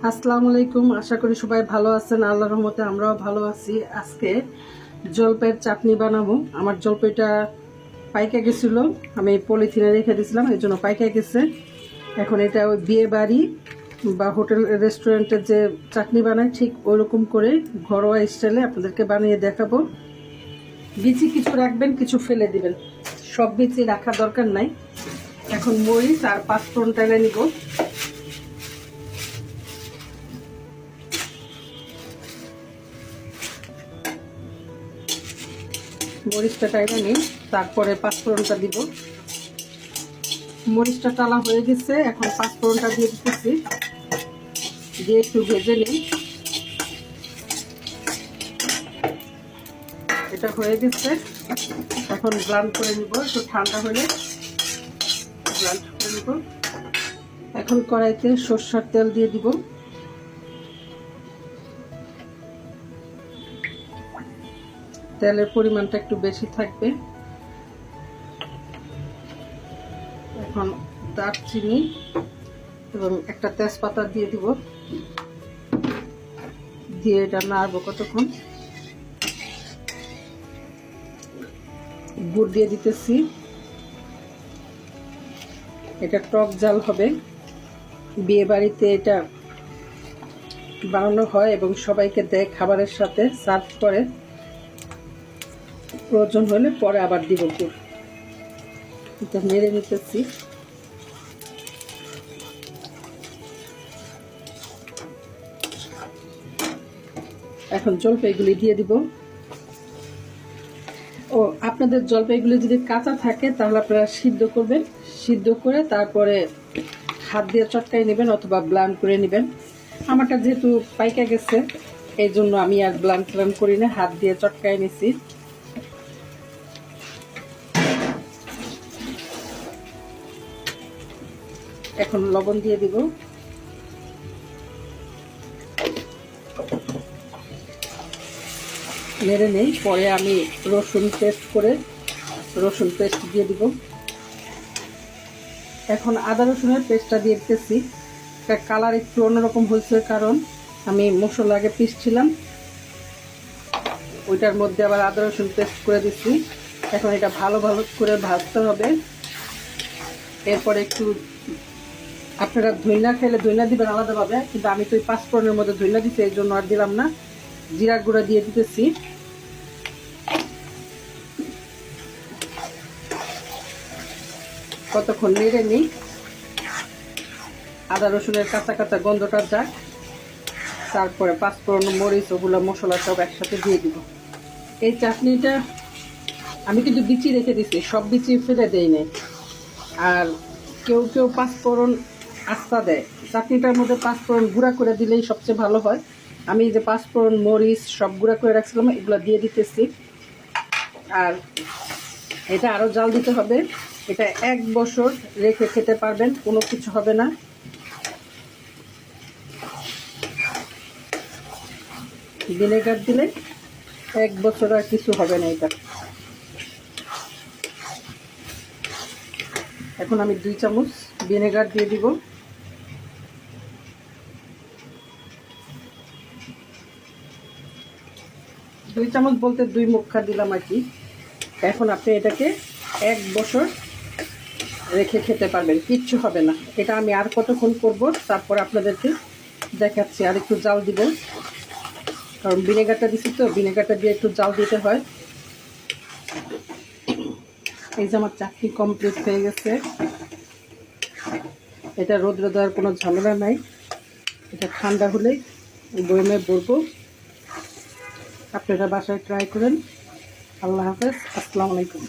আসসালামু আলাইকুম। আশা করি সবাই ভালো আছেন। আল্লাহর রহমতে আমরাও ভালো আছি। আজকে জলপাইয়ের চাটনি বানাবো। আমার জলপাইটা পাইকা গেছিল, আমি পলিথিনে রেখে দিয়েছিলাম, এই জন্য পাইকা গেছে। এখন এটা ওই বিয়ে বাড়ি বা হোটেল রেস্টুরেন্টের যে চাটনি বানায় ঠিক ওইরকম করে ঘরোয়া স্টাইলে আপনাদেরকে বানিয়ে দেখাবো। বিচি কিছু রাখবেন, কিছু ফেলে দিবেন, সব বিচি রাখার দরকার নাই। এখন মরিচ আর পাঁচফোড়ন তেলে নিব। মরিচটা টাইমে নিই, তারপরে পাঁচফোড়নটা দিব। মরিচটা টালা হয়ে গেছে, এখন পাঁচফোড়নটা দিয়ে দিতেছি, দিয়ে একটু ভেজে নিই। এটা হয়ে গেছে, এখন ব্লান্ড করে নিব। একটু ঠান্ডা হলে ব্লান্ড করে নিব। এখন কড়াইতে সরষের তেল দিয়ে দিব। তেলের পরিমাণটা একটু বেশি থাকবে। এখন দারচিনি এবং একটা তেজপাতা দিয়ে দিব, দিয়ে এটা নাড়বো কতক্ষণ। গুড় দিয়ে দিতেছি, এটা টক জাল হবে। বিয়ে বাড়িতে এটা বানানো হয় এবং সবাইকে দেয় খাবারের সাথে সার্ভ করে। প্রয়োজন হলে পরে আবার দিব গুড়। এটা নেড়ে নিতেছি। এখন জলপাইগুলি দিয়ে দিব। ও আপনাদের জলপাইগুলি যদি কাঁচা থাকে তাহলে আপনারা সিদ্ধ করবেন, সিদ্ধ করে তারপরে হাত দিয়ে চটকাই নেবেন অথবা ব্লান্ড করে নেবেন। আমারটা যেহেতু পাইকা গেছে এই জন্য আমি আর ব্লান্ড করি না, হাত দিয়ে চটকাই নিছি। এখন লবণ দিয়ে দিব। নেড়ে নেই, পরে আমি রসুন পেস্ট দিয়ে দিব। এখন আদা রসুনের পেস্টটা দিয়ে দিতেছি। কালার একটু অন্যরকম হয়েছে কারণ আমি মশলা আগে পিসছিলাম, ওইটার মধ্যে আবার আদা রসুন পেস্ট করে দিচ্ছি। এখন এটা ভালো করে ভাজতে হবে। এরপরে একটু আপনারা ধইনা খেলে ধইনা দিবেন আলাদাভাবে, কিন্তু আমি তো ওই পাঁচফোড়নের মধ্যে ধইনা দিচ্ছি, এই জন্য আর দিলাম না। জিরা গুঁড়া দিয়ে দিতেছি। কতক্ষণ নেড়ে নিই, আদা রসুনের কাঁচা কাঁচা গন্ধটা যাক, তারপরে পাঁচফোড়ন মরিচ ওগুলো মশলা সব একসাথে দিয়ে দিব। এই চাটনিটা আমি কিন্তু বিচি রেখে দিচ্ছি, সব বিচি ফেলে দেই নাই। আর কেউ কেউ পাঁচফোড়ন আস্তা দেয়, চাটনিটার মধ্যে পাঁচফোড়ন গুঁড়া করে দিলেই সবচেয়ে ভালো হয়। আমি যে পাঁচফোড়ন মরিচ সব গুঁড়া করে রাখছিলাম এগুলো দিয়ে দিতেছি। আর এটা আরও জাল দিতে হবে। এটা 1 বছর রেখে খেতে পারবেন, কোনো কিছু হবে না। ভিনেগার দিলে 1 বছর আর কিছু হবে না এটা। এখন আমি 2 চামচ ভিনেগার দিয়ে দিব। দুই চামচ বলতে 2 মুখা দিলাম আর কি। এখন আপনি এটাকে 1 বছর রেখে খেতে পারবেন, কিচ্ছু হবে না। এটা আমি আর কতক্ষণ করব তারপর আপনাদেরকে দেখাচ্ছি। আর একটু জাল দিব কারণ ভিনেগারটা দিচ্ছি, তো ভিনেগারটা দিয়ে একটু জাল দিতে হয়। এই যে আমার চাটনি কমপ্লিট হয়ে গেছে। এটা রোদ্রে দেওয়ার কোনো ঝামেলা নাই, এটা ঠান্ডা হলেই বয়মে ভরবো। আপনারা বাসায় ট্রাই করেন। আল্লাহ হাফেজ, আসসালামু আলাইকুম।